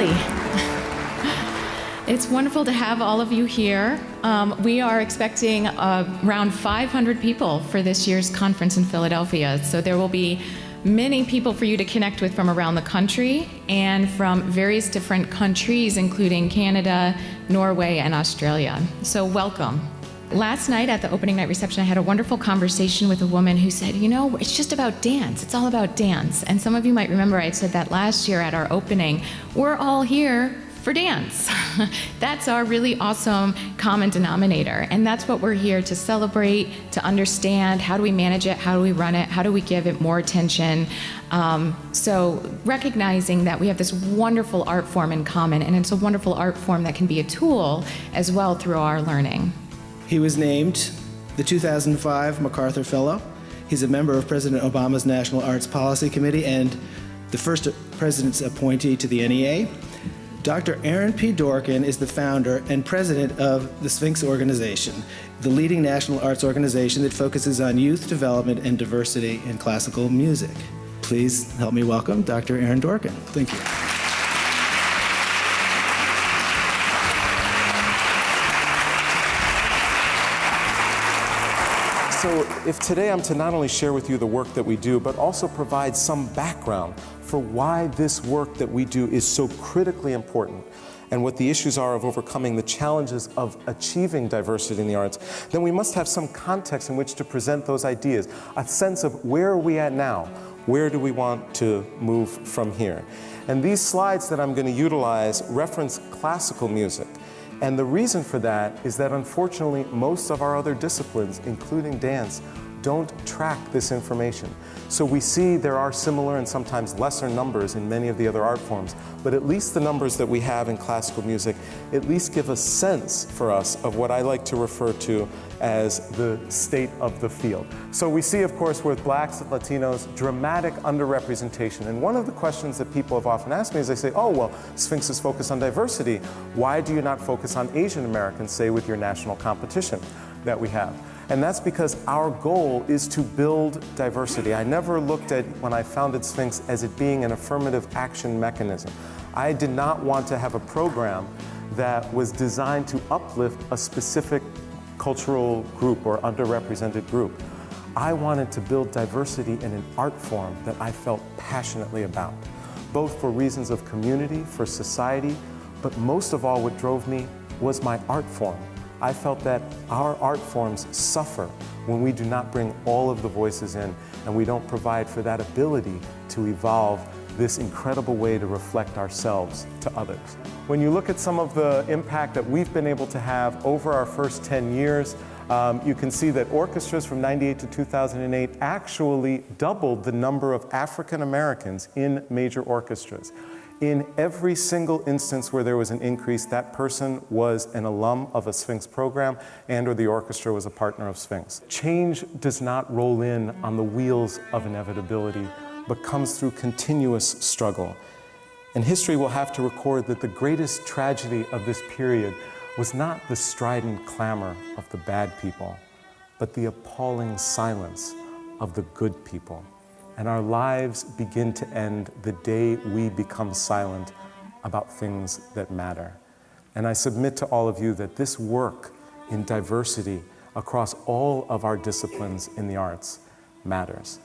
early. It's wonderful to have all of you here. We are expecting around 500 people for this year's conference in Philadelphia. So there will be many people for you to connect with from around the country and from various different countries, including Canada, Norway, and Australia. So welcome. Last night at the opening night reception, I had a wonderful conversation with a woman who said, you know, it's just about dance. It's all about dance. And some of you might remember I said that last year at our opening. We're all here for dance. That's our really awesome common denominator. And that's what we're here to celebrate, to understand. How do we manage it? How do we run it? How do we give it more attention? So recognizing that we have this wonderful art form in common, and it's a wonderful art form that can be a tool as well through our learning. He was named the 2005 MacArthur Fellow. He's a member of President Obama's National Arts Policy Committee and the first president's appointee to the NEA. Dr. Aaron P. Dworkin is the founder and president of the Sphinx organization, the leading national arts organization that focuses on youth development and diversity in classical music. Please help me welcome Dr. Aaron Dworkin. Thank you. So if today I'm to not only share with you the work that we do, but also provide some background for why this work that we do is so critically important and what the issues are of overcoming the challenges of achieving diversity in the arts, then we must have some context in which to present those ideas, a sense of where are we at now, where do we want to move from here. And these slides that I'm going to utilize reference classical music. And the reason for that is that unfortunately most of our other disciplines, including dance, don't track this information. So we see there are similar and sometimes lesser numbers in many of the other art forms, but at least the numbers that we have in classical music at least give a sense for us of what I like to refer to as the state of the field. So we see, of course, with blacks and Latinos, dramatic underrepresentation. And one of the questions that people have often asked me is they say, oh, well, Sphinx is focused on diversity. Why do you not focus on Asian Americans, say, with your national competition that we have? And that's because our goal is to build diversity. I never looked at, when I founded Sphinx, as it being an affirmative action mechanism. I did not want to have a program that was designed to uplift a specific cultural group or underrepresented group. I wanted to build diversity in an art form that I felt passionately about, both for reasons of community, for society, but most of all what drove me was my art form. I felt that our art forms suffer when we do not bring all of the voices in and we don't provide for that ability to evolve this incredible way to reflect ourselves to others. When you look at some of the impact that we've been able to have over our first 10 years, you can see that orchestras from '98 to 2008 actually doubled the number of African Americans in major orchestras. In every single instance where there was an increase, that person was an alum of a Sphinx program and or the orchestra was a partner of Sphinx. Change does not roll in on the wheels of inevitability, but comes through continuous struggle. And history will have to record that the greatest tragedy of this period was not the strident clamor of the bad people, but the appalling silence of the good people. And our lives begin to end the day we become silent about things that matter. And I submit to all of you that this work in diversity across all of our disciplines in the arts matters.